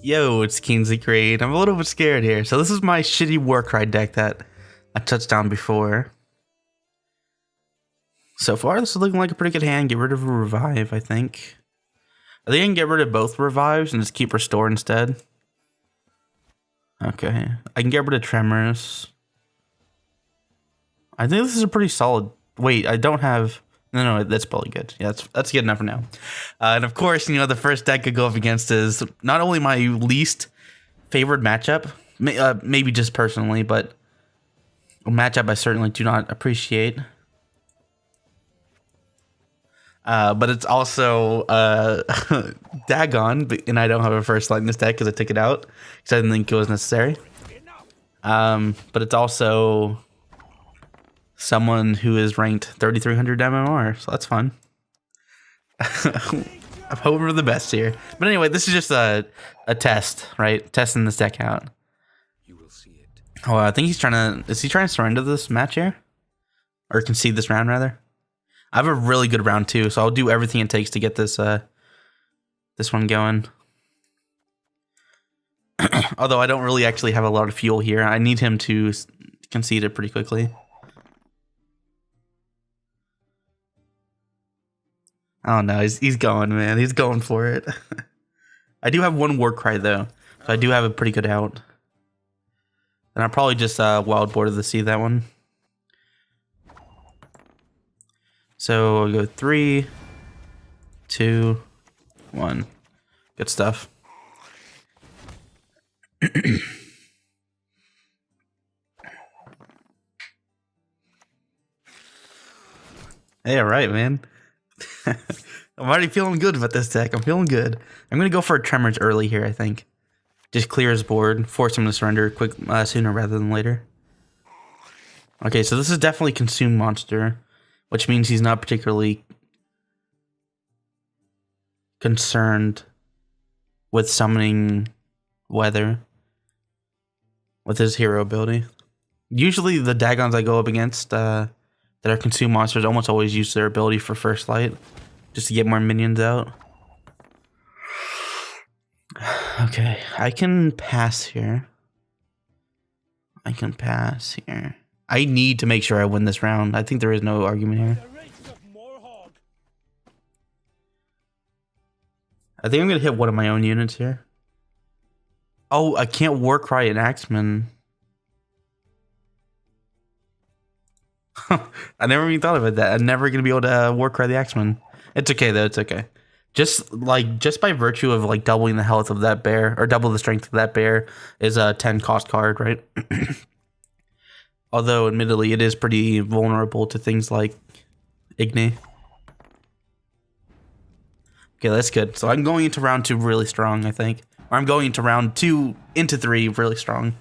Yo, it's KingsDecree, and I'm a little bit scared here. So this is my shitty Warcry deck that I touched on before. So far, this is looking like a pretty good hand. Get rid of a revive, I think. I think I can get rid of both revives and just keep restore instead. Okay, I can get rid of tremors. I think this is a pretty solid. Wait, I don't have. No, that's probably good. Yeah, that's good enough for now. And of course, you know, the first deck I go up against is not only my least favorite matchup, maybe just personally, but a matchup I certainly do not appreciate. But it's also Dagon, and I don't have a first light in this deck because I took it out because I didn't think it was necessary. But it's also someone who is ranked 3,300 MMR, so that's fun. I'm hoping for the best here. But anyway, this is just a test, right? Testing this deck out. You will see it. Oh, I think he's trying to. Is he trying to surrender this match here, or concede this round rather? I have a really good round too, so I'll do everything it takes to get this this one going. Although I don't really actually have a lot of fuel here, I need him to concede it pretty quickly. Oh no, he's going, man. He's going for it. I do have one Warcry though, so I do have a pretty good out. And I'll probably just wild board to see that one. So I'll go 3, 2, 1. Good stuff. Hey, all right, man. I'm already feeling good about this deck. I'm feeling good. I'm going to go for a Tremors early here, I think. Just clear his board, force him to surrender quick sooner rather than later. Okay, so this is definitely Consume Monster, which means he's not particularly concerned with summoning Weather with his hero ability. Usually the Dagons I go up against that are Consume Monsters almost always use their ability for First Light, just to get more minions out. Okay, I can pass here. I need to make sure I win this round. I think there is no argument here. I think I'm going to hit one of my own units here. Oh, I can't Warcry an Axeman. I never even thought about that. I'm never going to be able to Warcry the Axeman. It's okay, though. It's okay. Just by virtue of like doubling the health of that bear, or double the strength of that bear, is a 10 cost card, right? Although, admittedly, it is pretty vulnerable to things like Igni. Okay, that's good. So I'm going into round 2 really strong, I think. Or I'm going into round 2 into 3 really strong.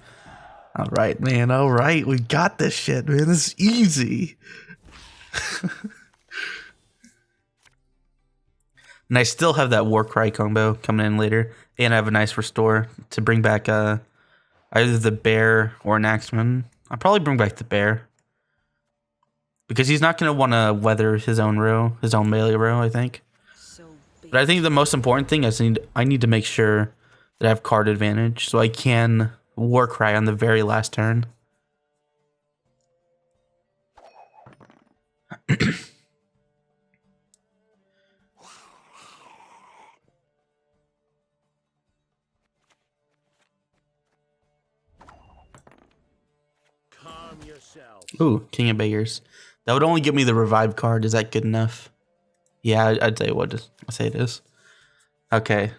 All right, man. All right. We got this shit, man. This is easy. And I still have that Warcry combo coming in later. And I have a nice restore to bring back either the bear or an Axeman. I'll probably bring back the bear. Because he's not going to want to weather his own row, his own melee row, I think. But I think the most important thing is I need to make sure that I have card advantage. So I can Warcry on the very last turn. Calm yourself. Ooh, King of Beggars. That would only give me the revive card. Is that good enough? Yeah, I'd say what I say it is. Okay.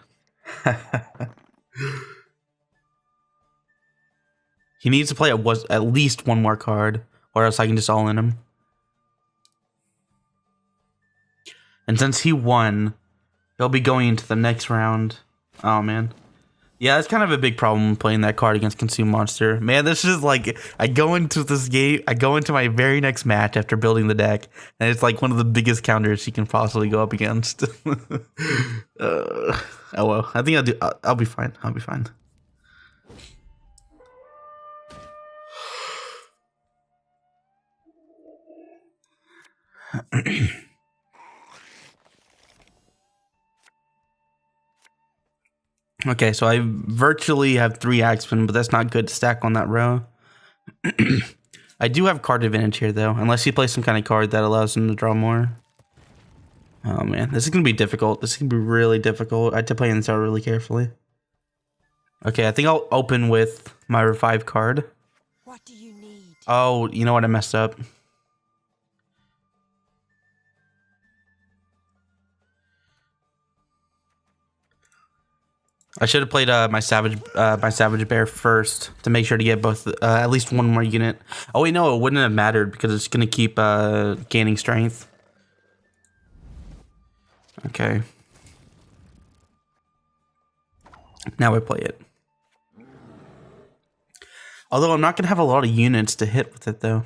He needs to play at least one more card, or else I can just all in him. And since he won, he'll be going into the next round. Oh man. Yeah, that's kind of a big problem playing that card against Consume Monster. Man, this is like, I go into this game, I go into my very next match after building the deck, and it's like one of the biggest counters you can possibly go up against. Oh well, I think I'll be fine. I'll be fine. Okay, so I virtually have 3 Axemen, but that's not good to stack on that row. I do have card advantage here, though, unless he plays some kind of card that allows him to draw more. Oh, man, this is going to be difficult. This is going to be really difficult. I have to play this out really carefully. Okay, I think I'll open with my revive card. What do you need? Oh, you know what? I messed up. I should have played my savage bear first to make sure to get both at least one more unit. Oh wait, no, it wouldn't have mattered because it's gonna keep gaining strength. Okay. Now I play it. Although I'm not gonna have a lot of units to hit with it though.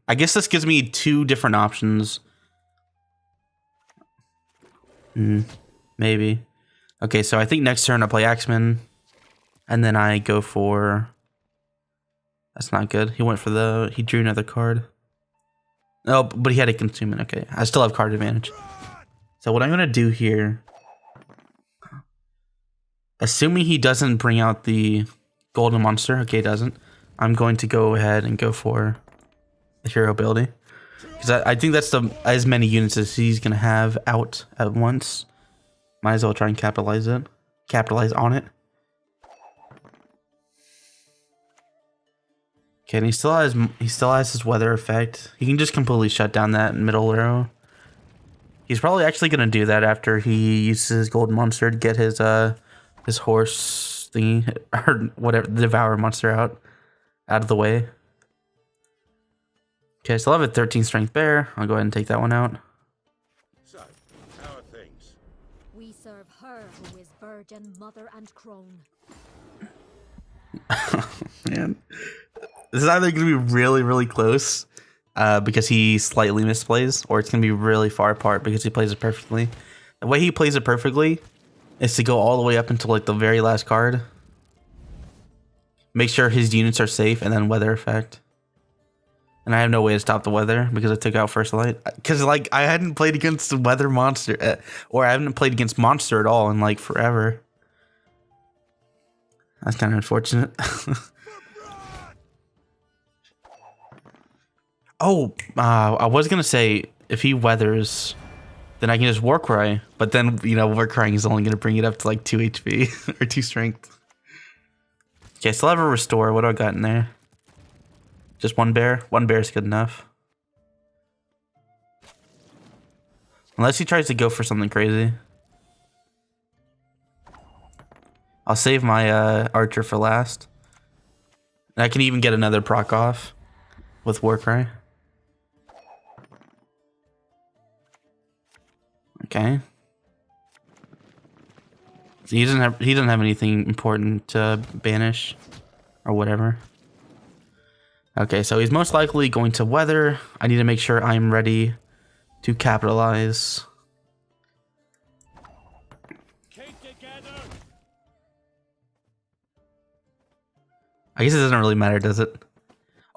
I guess this gives me 2 different options. Maybe. Okay, so I think next turn I play Axeman, and then I go for... That's not good. He went for the... He drew another card. Oh, but he had a consume it. Okay, I still have card advantage. So what I'm going to do here... Assuming he doesn't bring out the golden monster. Okay, he doesn't. I'm going to go ahead and go for the hero ability. Because I think that's as many units as he's going to have out at once. Might as well try and capitalize on it. Okay, and he still has his weather effect. He can just completely shut down that middle row. He's probably actually gonna do that after he uses his golden monster to get his horse thingy or whatever, the devour monster out of the way. Okay, I still have a 13 strength bear. I'll go ahead and take that one out. Serve her who is virgin, mother, and crone. Man, this is either going to be really, really close because he slightly misplays, or it's going to be really far apart because he plays it perfectly. The way he plays it perfectly is to go all the way up until like the very last card. Make sure his units are safe, and then weather effect. And I have no way to stop the weather because I took out first light. Because like I hadn't played against the weather monster, or I haven't played against monster at all in like forever. That's kind of unfortunate. Oh, I was gonna say if he weathers, then I can just Warcry. But then Warcry is only gonna bring it up to like 2 HP or 2 strength. Okay, still have a restore. What do I got in there? Just 1 bear? 1 bear is good enough. Unless he tries to go for something crazy. I'll save my archer for last. And I can even get another proc off with Warcry. Okay. So he doesn't have anything important to banish or whatever. Okay, so he's most likely going to weather. I need to make sure I'm ready to capitalize. I guess it doesn't really matter, does it?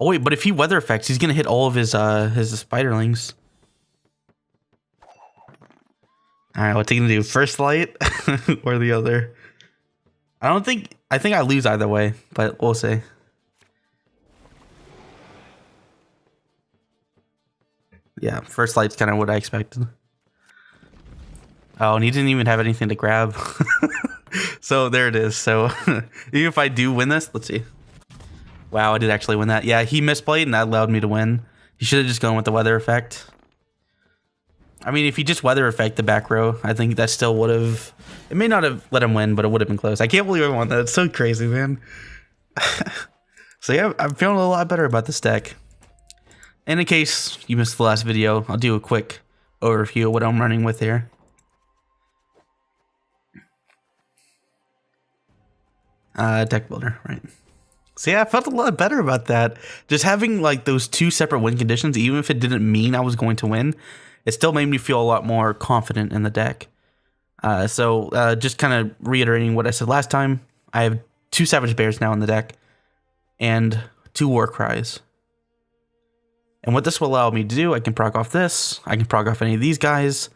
Oh wait, but if he weather effects, he's gonna hit all of his spiderlings. All right, what's he gonna do? First light or the other? I think I lose either way, but we'll see. Yeah, first light's kind of what I expected. Oh, and he didn't even have anything to grab. So there it is. So even if I do win this, let's see. Wow, I did actually win that. Yeah, he misplayed and that allowed me to win. He should have just gone with the weather effect. I mean, if he just weather effect the back row, I think that still would have... It may not have let him win, but it would have been close. I can't believe I won that. It's so crazy, man. So yeah, I'm feeling a lot better about this deck. And in case you missed the last video, I'll do a quick overview of what I'm running with here. Deck builder, right. So yeah, I felt a lot better about that. Just having like those 2 separate win conditions, even if it didn't mean I was going to win, it still made me feel a lot more confident in the deck. So just kind of reiterating what I said last time, I have 2 Savage Bears now in the deck and 2 Warcries. And what this will allow me to do, I can proc off this, I can proc off any of these guys,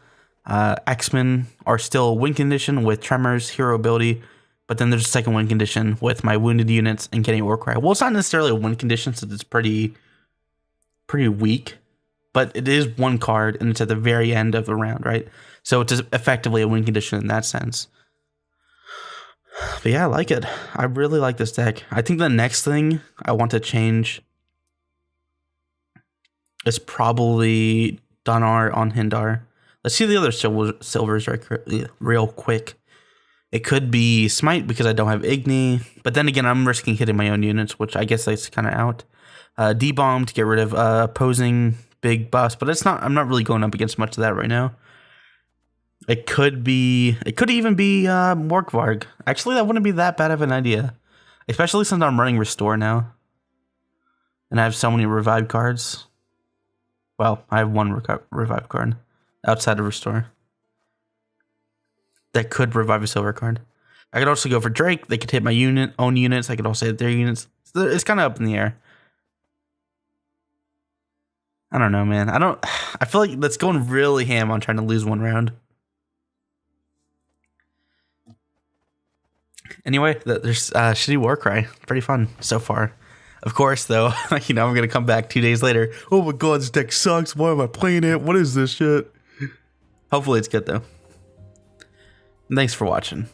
X-Men are still win condition with Tremors, hero ability, but then there's a second win condition with my wounded units and getting Warcry. Well, it's not necessarily a win condition since it's pretty weak, but it is one card and it's at the very end of the round, right? So it's effectively a win condition in that sense. But yeah, I like it. I really like this deck. I think the next thing I want to change is probably Donar on Hindar. Let's see the other silvers real quick. It could be Smite because I don't have Igni, but then again, I'm risking hitting my own units, which I guess that's kind of out. D-Bomb to get rid of opposing big buffs, but it's not. I'm not really going up against much of that right now. It could even be Morkvarg. Actually, that wouldn't be that bad of an idea, especially since I'm running Restore now, and I have so many revive cards. Well, I have one revive card outside of Restore that could revive a silver card. I could also go for Drake. They could hit my own units. I could also hit their units. It's kind of up in the air. I don't know, man. I feel like that's going really ham on trying to lose one round. Anyway, there's shitty Warcry. Pretty fun so far. Of course, though, I'm going to come back 2 days later. Oh my god, this deck sucks. Why am I playing it? What is this shit? Hopefully it's good, though. Thanks for watching.